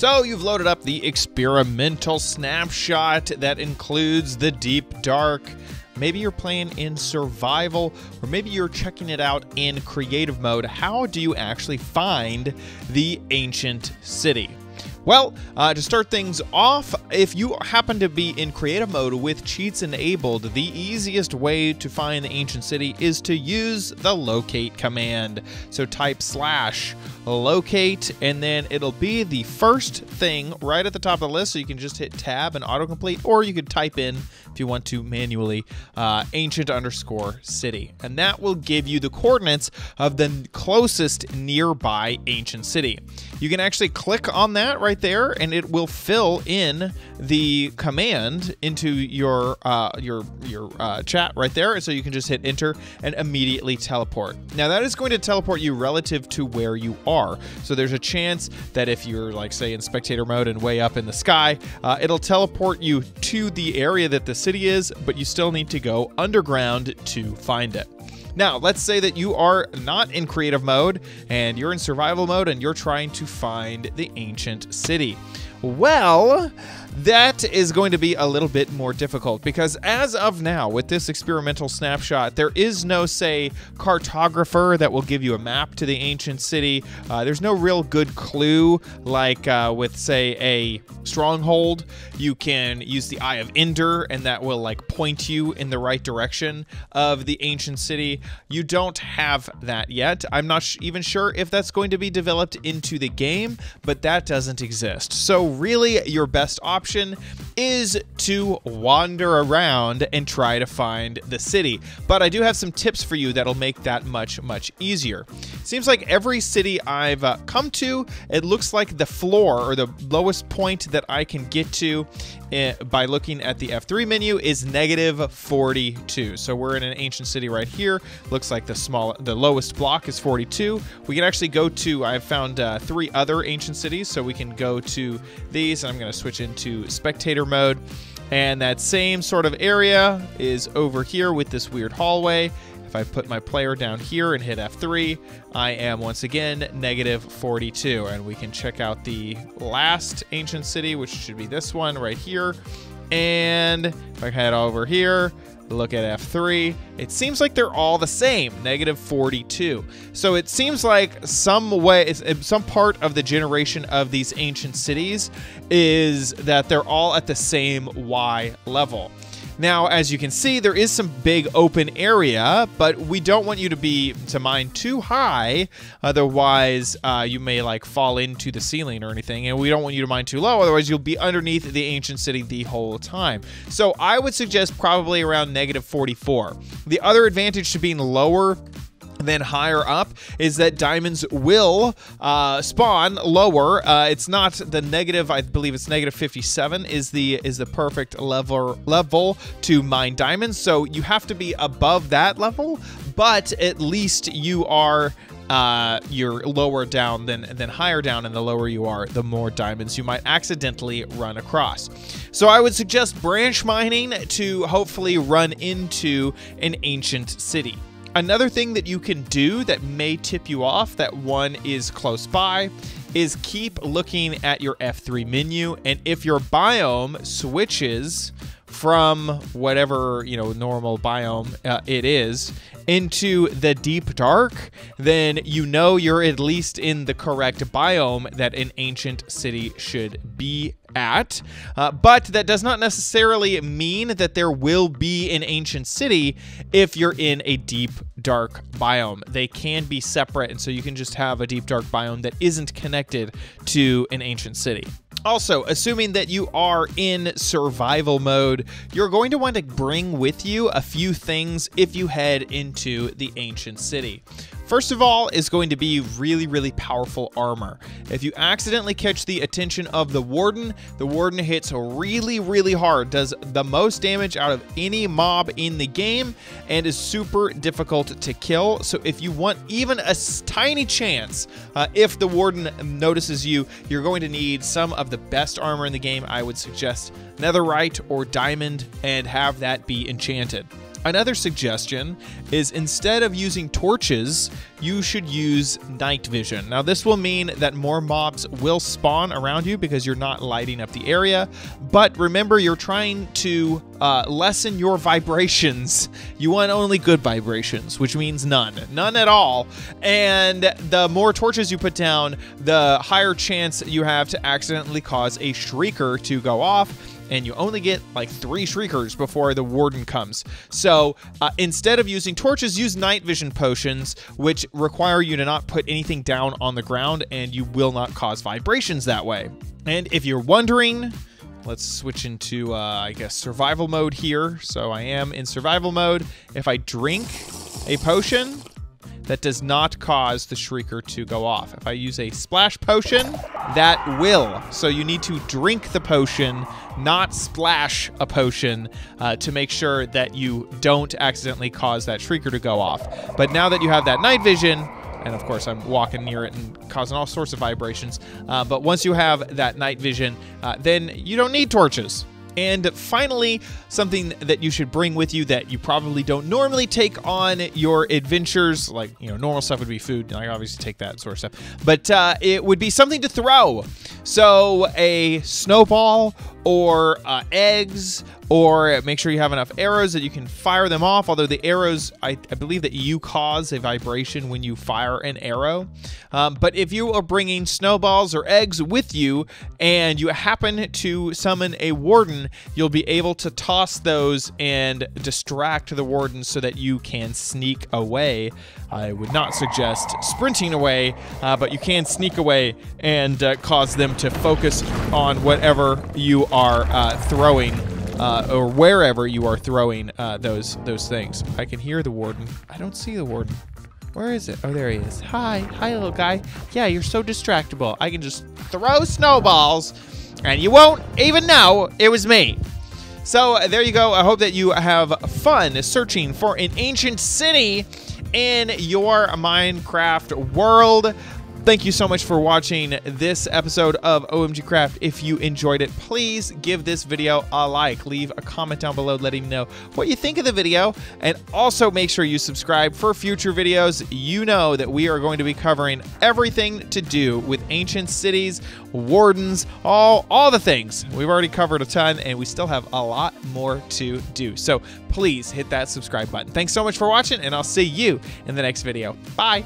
So you've loaded up the experimental snapshot that includes the deep dark. Maybe you're playing in survival, or maybe you're checking it out in creative mode. How do you actually find the ancient city? Well, to start things off, if you happen to be in creative mode with cheats enabled, the easiest way to find the ancient city is to use the locate command. So type /locate, and then it'll be the first thing right at the top of the list. So you can just hit tab and autocomplete, or you could type in, if you want to manually, ancient_city. And that will give you the coordinates of the closest nearby ancient city. You can actually click on that right there, and it will fill in the command into your chat right there. So you can just hit enter and immediately teleport. Now that is going to teleport you relative to where you are. So there's a chance that if you're, like, say in spectator mode and way up in the sky, it'll teleport you to the area that the city is, but you still need to go underground to find it. Now, let's say that you are not in creative mode and you're in survival mode and you're trying to find the ancient city. Well, that is going to be a little bit more difficult because as of now, with this experimental snapshot, there is no, say, cartographer that will give you a map to the ancient city. There's no real good clue like with, say, a stronghold. You can use the Eye of Ender and that will, like, point you in the right direction of the ancient city. You don't have that yet. I'm not even sure if that's going to be developed into the game, but that doesn't exist. So really, your best option is to wander around and try to find the city. But I do have some tips for you that'll make that much easier. Seems like every city I've come to, it looks like the floor or the lowest point that I can get to by looking at the F3 menu is -42. So we're in an ancient city right here. Looks like the lowest block is 42. We can actually go to, I've found 3 other ancient cities, so we can go to these. I'm going to switch into spectator mode, and that same sort of area is over here with this weird hallway. If I put my player down here and hit F3, I am once again -42. And we can check out the last ancient city, which should be this one right here. And if I head over here, look at F3, it seems like they're all the same, -42. So it seems like some part of the generation of these ancient cities is that they're all at the same Y level. Now, as you can see, there is some big open area, but we don't want you to mine too high. Otherwise, you may, like, fall into the ceiling or anything. And we don't want you to mine too low. Otherwise, you'll be underneath the ancient city the whole time. So I would suggest probably around -44. The other advantage to being lower than higher up is that diamonds will spawn lower. It's not the negative, I believe it's -57 is the perfect level to mine diamonds. So you have to be above that level, but at least you are you're lower down than higher down, and the lower you are, the more diamonds you might accidentally run across. So I would suggest branch mining to hopefully run into an ancient city. Another thing that you can do that may tip you off that one is close by is keep looking at your F3 menu, and if your biome switches from whatever, normal biome it is into the deep dark, then you know you're at least in the correct biome that an ancient city should be at. But that does not necessarily mean that there will be an ancient city if you're in a deep dark biome. They can be separate, and so you can just have a deep dark biome that isn't connected to an ancient city. Also, assuming that you are in survival mode, you're going to want to bring with you a few things if you head into the ancient city. First of all is going to be really powerful armor. If you accidentally catch the attention of the warden hits really hard, does the most damage out of any mob in the game, and is super difficult to kill. So if you want even a tiny chance, if the warden notices you, you're going to need some of the best armor in the game. I would suggest netherite or diamond, and have that be enchanted. Another suggestion is instead of using torches, you should use night vision. Now this will mean that more mobs will spawn around you because you're not lighting up the area, but remember you're trying to lessen your vibrations. You want only good vibrations, which means none at all. And the more torches you put down, the higher chance you have to accidentally cause a shrieker to go off. And you only get like 3 shriekers before the warden comes. So instead of using torches, use night vision potions, which require you to not put anything down on the ground, and you will not cause vibrations that way. And if you're wondering, let's switch into, I guess, survival mode here. So I am in survival mode. If I drink a potion, that does not cause the shrieker to go off. If I use a splash potion, that will. So you need to drink the potion, not splash a potion, to make sure that you don't accidentally cause that shrieker to go off. But now that you have that night vision, and of course I'm walking near it and causing all sorts of vibrations, but once you have that night vision, then you don't need torches. And finally, something that you should bring with you that you probably don't normally take on your adventures, like, you know, normal stuff would be food. I obviously take that sort of stuff, but it would be something to throw. So a snowball or eggs, or make sure you have enough arrows that you can fire them off. Although the arrows, I believe that you cause a vibration when you fire an arrow. But if you are bringing snowballs or eggs with you and you happen to summon a warden, you'll be able to toss those and distract the warden so that you can sneak away. I would not suggest sprinting away, but you can sneak away and cause them to focus on whatever you are throwing, or wherever you are throwing those things. I can hear the warden. I don't see the warden. Where is it? Oh, there he is. Hi, little guy. Yeah, you're so distractible. I can just throw snowballs, and you won't even know it was me. So there you go. I hope that you have fun searching for an ancient city in your Minecraft world. Thank you so much for watching this episode of OMG Craft. If you enjoyed it, please give this video a like. Leave a comment down below letting me know what you think of the video. And also make sure you subscribe for future videos. You know that we are going to be covering everything to do with ancient cities, wardens, all the things. We've already covered a ton, and we still have a lot more to do. So please hit that subscribe button. Thanks so much for watching, and I'll see you in the next video. Bye.